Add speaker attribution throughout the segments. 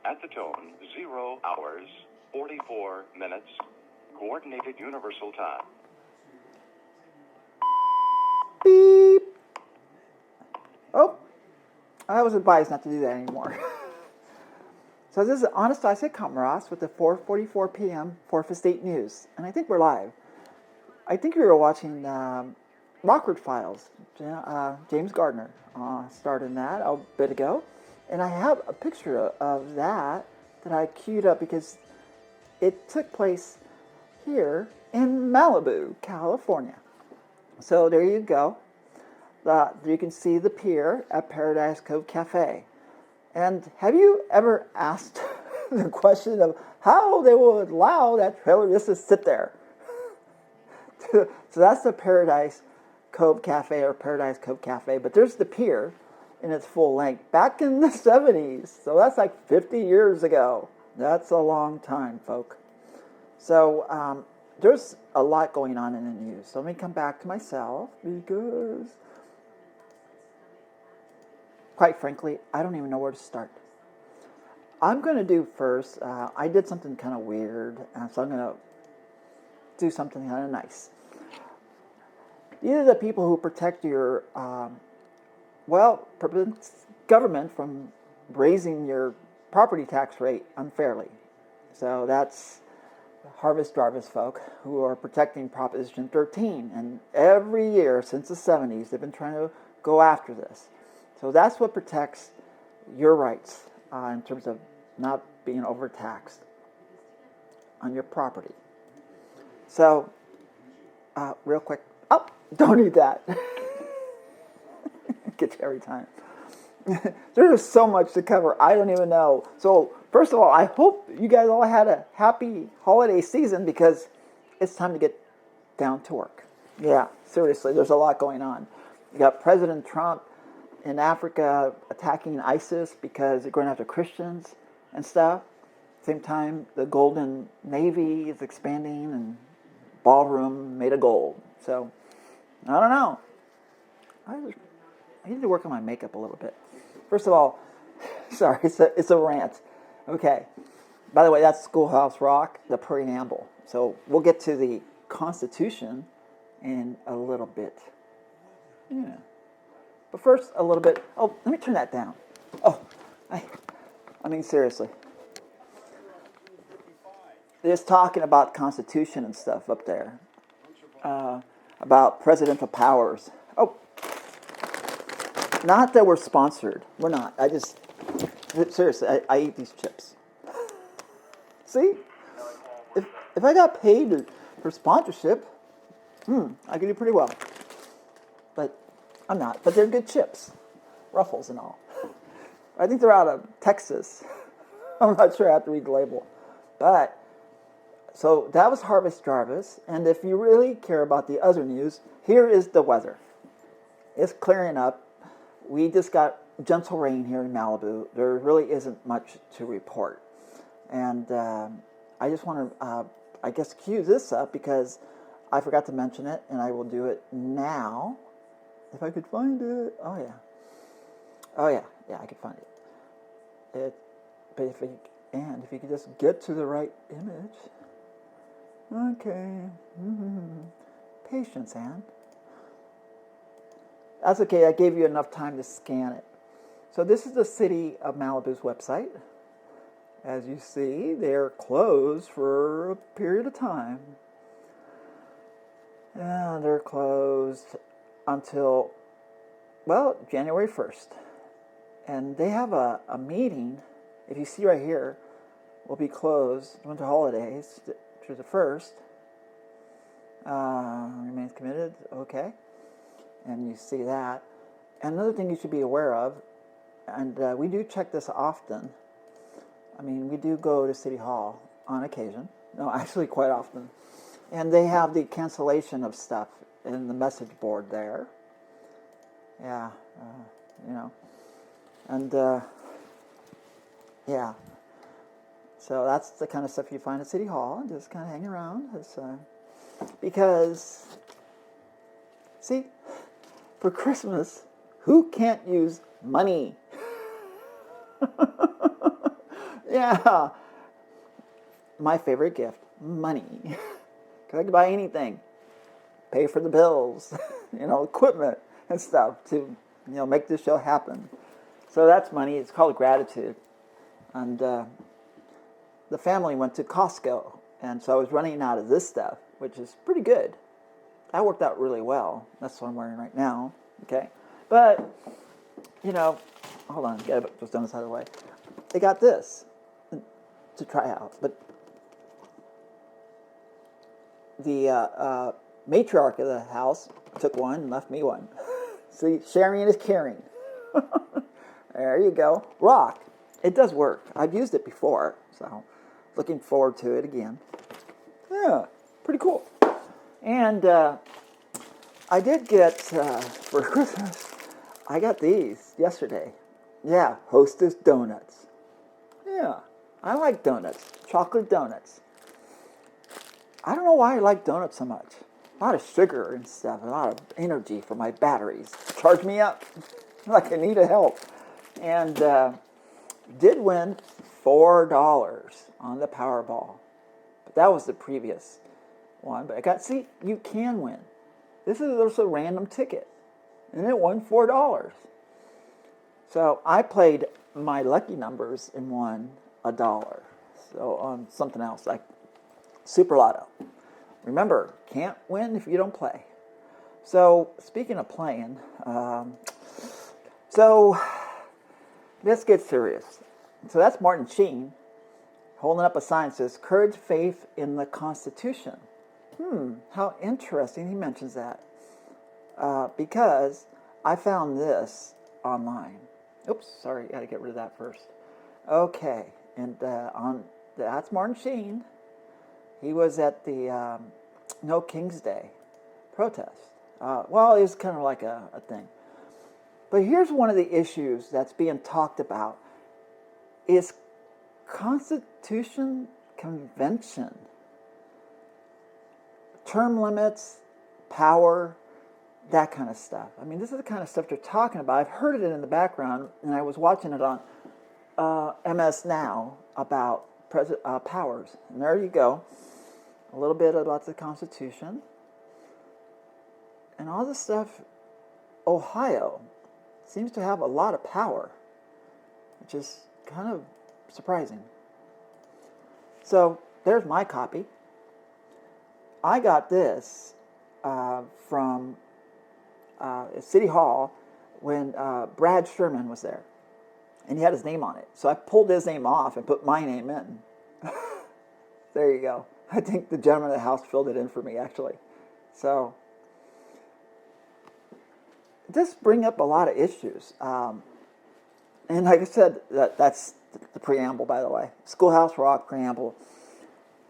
Speaker 1: At the tone, 0 hours, 44 minutes, Coordinated Universal Time.
Speaker 2: Beep. Oh, I was advised not to do that anymore. So this is AnnestaciA KomarovsK with the 4:44 p.m. 4th Estate News, and I think we're live. I think we were watching Rockford Files. James Gardner starred in that a bit ago, and I have a picture of that I queued up because it took place here in Malibu, California. So there you go. You can see the pier at Paradise Cove Cafe. And have you ever asked the question of how they would allow that trailer just to sit there? So that's the Paradise Cove Cafe or Paradise Cove Cafe, but there's the pier in its full length back in the 70s. So that's like 50 years ago. That's a long time, folk. So there's a lot going on in the news. So let me come back to myself because, quite frankly, I don't even know where to start. I'm going to do first, I did something kind of weird, so I'm going to do something kind of nice. These are the people who protect your, prevent government from raising your property tax rate unfairly. So that's Harvest Drivers folk who are protecting Proposition 13. And every year since the 70s, they've been trying to go after this. So that's what protects your rights in terms of not being overtaxed on your property. So, real quick. Oh, don't eat that. Gets you every time. There's so much to cover. I don't even know. So, first of all, I hope you guys all had a happy holiday season because it's time to get down to work. Yeah, seriously, there's a lot going on. You got President Trump in Africa attacking ISIS because they're going after Christians and stuff. Same time, the Golden Navy is expanding and ballroom made of gold. So, I don't know. I need to work on my makeup a little bit. First of all, sorry, it's a rant. Okay. By the way, that's Schoolhouse Rock, the preamble. So we'll get to the Constitution in a little bit. Yeah. But first, a little bit. Oh, let me turn that down. Oh, I mean, seriously. They're just talking about Constitution and stuff up there. About presidential powers. Oh, not that we're sponsored. We're not. Seriously, I eat these chips. See? If I got paid for sponsorship, I could do pretty well. But I'm not. But they're good chips. Ruffles and all. I think they're out of Texas. I'm not sure. I have to read the label. But, so that was Harvest Jarvis. And if you really care about the other news, here is the weather. It's clearing up. We just got gentle rain here in Malibu. There really isn't much to report. And I just want to, cue this up because I forgot to mention it, and I will do it now. If I could find it. Oh, yeah. Yeah, I could find it. But if you could just get to the right image. Okay. Patience, Ann. That's okay. I gave you enough time to scan it. So this is the City of Malibu's website. As you see, they're closed for a period of time. And they're closed until, January 1st. And they have a meeting, if you see right here, will be closed winter holidays through the 1st. Remains committed, okay. And you see that. And another thing you should be aware of, and we do check this often. I mean, we do go to City Hall on occasion. No, actually quite often. And they have the cancellation of stuff in the message board there. Yeah, And, yeah. So that's the kind of stuff you find at City Hall. Just kind of hang around. Because, see, for Christmas, who can't use money? Yeah. My favorite gift, money. Because I can buy anything. Pay for the bills, equipment and stuff to, make this show happen. So that's money. It's called gratitude. And the family went to Costco. And so I was running out of this stuff, which is pretty good. That worked out really well. That's what I'm wearing right now. Okay. But, hold on. Get it just on the side of the way. They got this to try out. But the matriarch of the house took one and left me one. See, sharing is caring. There you go. Rock. It does work. I've used it before, so looking forward to it again. Yeah, pretty cool. And I did get, for Christmas, I got these yesterday. Yeah, Hostess donuts. Yeah, I like donuts. Chocolate donuts. I don't know why I like donuts so much. A lot of sugar and stuff, a lot of energy for my batteries. Charge me up like I need help. And did win $4 on the Powerball. But that was the previous one. But see, you can win. This is just a random ticket. And it won $4. So I played my lucky numbers and won $1. So on something else like Super Lotto. Remember, can't win if you don't play. So, speaking of playing, so let's get serious. So that's Martin Sheen holding up a sign that says, "Courage, faith in the Constitution." How interesting he mentions that. Because I found this online. Oops, sorry, got to get rid of that first. Okay, and that's Martin Sheen. He was at the No King's Day protest. Well, it was kind of like a thing. But here's one of the issues that's being talked about is Constitution Convention. Term limits, power, that kind of stuff. I mean, this is the kind of stuff they're talking about. I've heard it in the background, and I was watching it on MS Now about powers. And there you go. A little bit about the Constitution. And all this stuff, Ohio seems to have a lot of power, which is kind of surprising. So there's my copy. I got this from City Hall when Brad Sherman was there. And he had his name on it. So I pulled his name off and put my name in. There you go. I think the gentleman of the house filled it in for me, actually. So this brings up a lot of issues. And like I said, that's the preamble, by the way. Schoolhouse Rock preamble.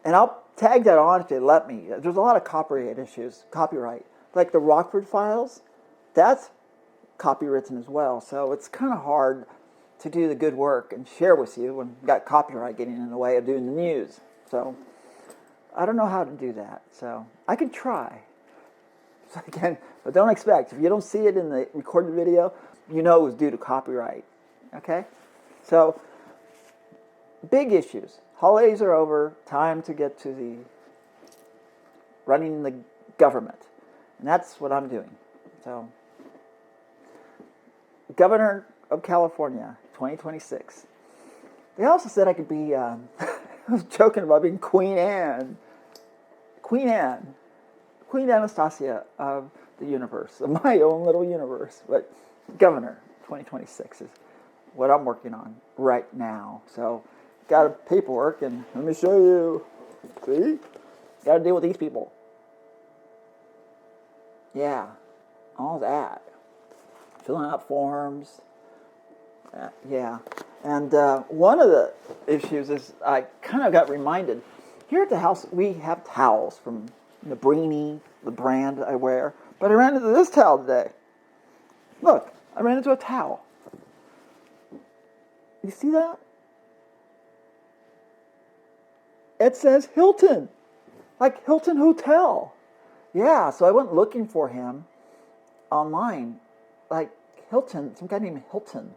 Speaker 2: And I'll tag that on if they let me. There's a lot of copyright issues. Copyright. Like the Rockford Files, that's copywritten as well. So it's kind of hard to do the good work and share with you when you've got copyright getting in the way of doing the news. So I don't know how to do that. So I can try. So again, but don't expect, if you don't see it in the recorded video, you know it was due to copyright. Okay? So, big issues. Holidays are over. Time to get to the running the government. And that's what I'm doing. So, Governor of California, 2026. They also said I could be, I was joking about being Queen Anne. Queen AnnestaciA of the universe, of my own little universe. But Governor 2026 is what I'm working on right now. So, got a paperwork, and let me show you. See? Got to deal with these people. Yeah, all that. Filling out forms. Yeah. And one of the issues is I kind of got reminded. Here at the house, we have towels from Nabrini, the brand I wear. But I ran into this towel today. Look, I ran into a towel. You see that? It says Hilton. Like Hilton Hotel. Yeah, so I went looking for him online. Like Hilton, some guy named Hilton.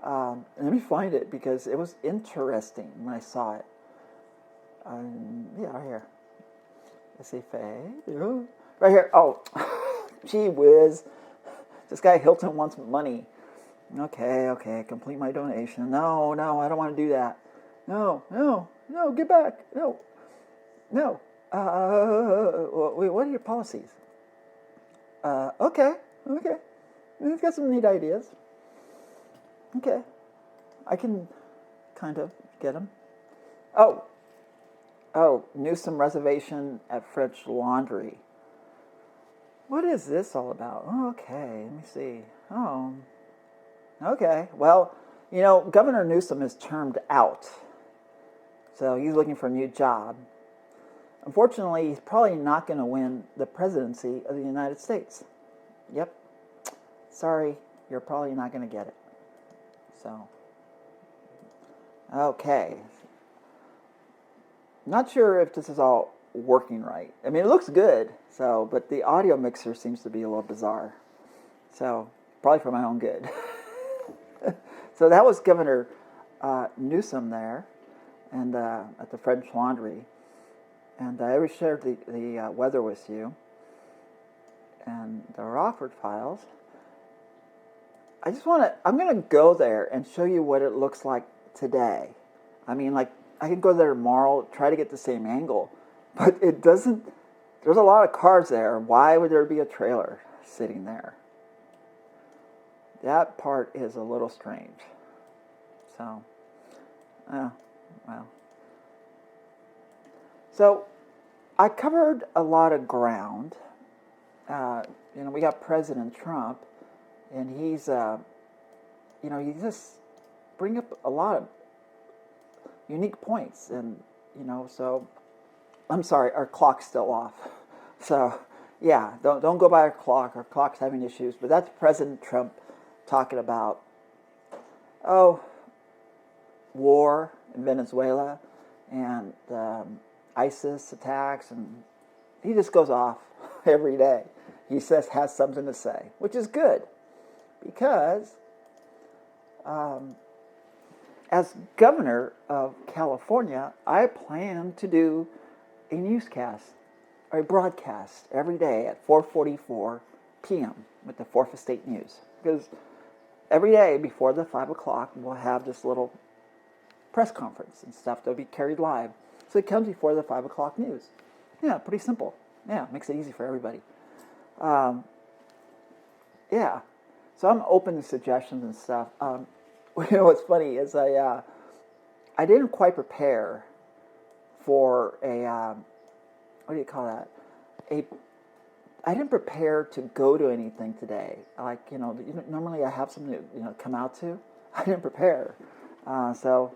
Speaker 2: Let me find it because it was interesting when I saw it. Yeah, right here. Let's see, fade. Right here. Oh, gee whiz. This guy Hilton wants money. Okay, complete my donation. No, I don't want to do that. No, get back. No. Wait, what are your policies? Okay. You've got some neat ideas. Okay. I can kind of get them. Oh, Newsom reservation at French Laundry. What is this all about? Oh, okay, let me see. Oh, okay. Well, Governor Newsom is termed out. So he's looking for a new job. Unfortunately, he's probably not going to win the presidency of the United States. Yep. Sorry, you're probably not going to get it. So, okay. Not sure if this is all working right. I mean, it looks good, but the audio mixer seems to be a little bizarre. So, probably for my own good. So that was Governor Newsom there, and at the French Laundry. And I already shared the weather with you, and the Rockford files. I'm going to go there and show you what it looks like today. I mean, I can go there tomorrow, try to get the same angle, but it doesn't. There's a lot of cars there. Why would there be a trailer sitting there? That part is a little strange. So, well. So, I covered a lot of ground. We got President Trump, and he's, you just bring up a lot of unique points, and so I'm sorry, our clock's still off. So yeah, don't go by our clock. Our clock's having issues, but that's President Trump talking about war in Venezuela and ISIS attacks, and he just goes off every day. He has something to say, which is good because as governor of California, I plan to do a newscast or a broadcast every day at 4:44 p.m. with the 4th Estate News. Because every day before the 5 o'clock, we'll have this little press conference and stuff that'll be carried live. So it comes before the 5 o'clock news. Yeah, pretty simple. Yeah, makes it easy for everybody. Yeah, so I'm open to suggestions and stuff. What's funny is I didn't quite prepare for a what do you call that? I didn't prepare to go to anything today. Normally I have something to come out to. I didn't prepare, so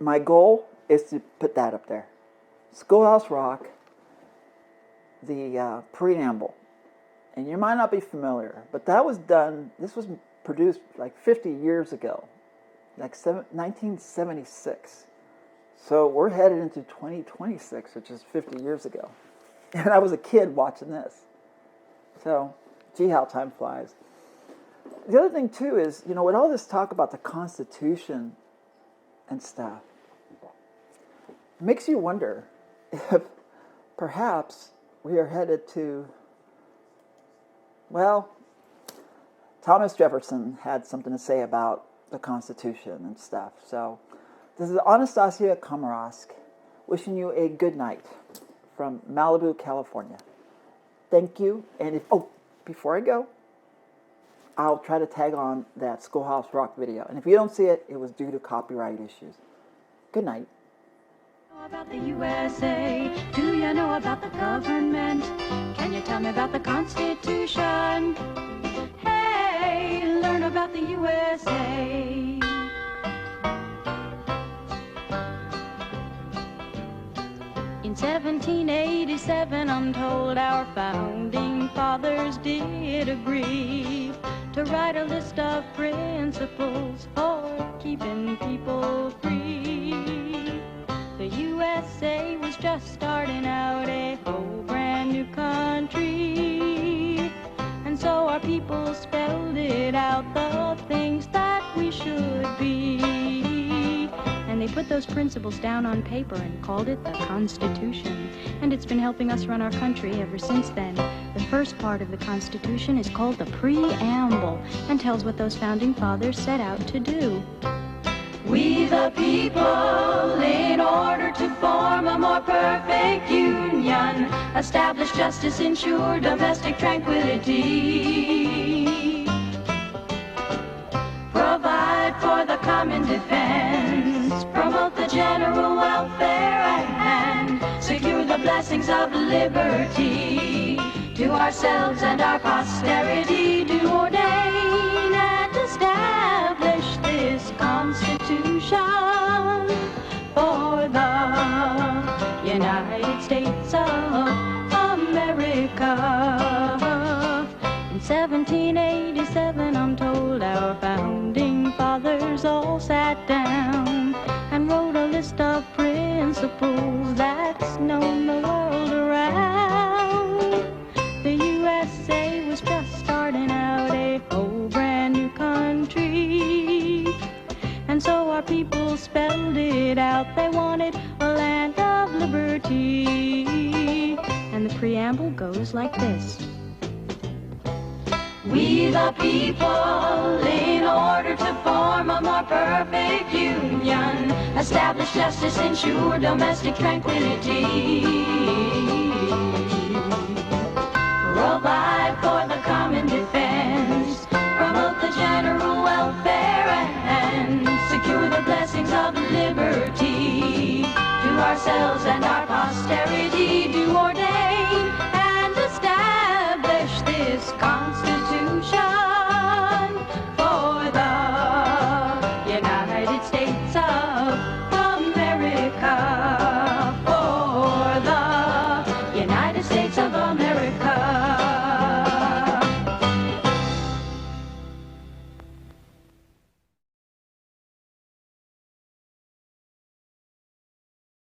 Speaker 2: my goal is to put that up there. Schoolhouse Rock, the preamble. And you might not be familiar, but this was produced like 50 years ago, like 1976. So we're headed into 2026, which is 50 years ago. And I was a kid watching this. So, gee, how time flies. The other thing, too, is, with all this talk about the Constitution and stuff, it makes you wonder if perhaps we are headed to, Thomas Jefferson had something to say about the Constitution and stuff. So, this is AnnestaciA KomarovsK wishing you a good night from Malibu, California. Thank you. And before I go, I'll try to tag on that Schoolhouse Rock video. And if you don't see it, it was due to copyright issues. Good night.
Speaker 3: About the USA, do you know about the government? Can you tell me about the Constitution? Hey, learn about the USA. In 1787, I'm told our founding fathers did agree to write a list of principles for keeping people free. The USA was just starting out, a whole brand new country, and so our people spelled it out, the things that free. And they put those principles down on paper and called it the Constitution. And it's been helping us run our country ever since then. The first part of the Constitution is called the Preamble and tells what those founding fathers set out to do. We the people, in order to form a more perfect union, establish justice, ensure domestic tranquility, provide for the common defense, promote the general welfare, and secure the blessings of liberty to ourselves and our posterity, do ordain and establish this Constitution for the United States of America. In 1787, I'm told, our founding fathers all sat down and wrote a list of principles that's known the world around. The USA was just starting out a whole brand new country, and so our people spelled it out. They wanted a land of liberty, and the preamble goes like this. We the people, in order to form a more perfect union, establish justice, ensure domestic tranquility, provide for the common defense, promote the general welfare, and secure the blessings of liberty to ourselves and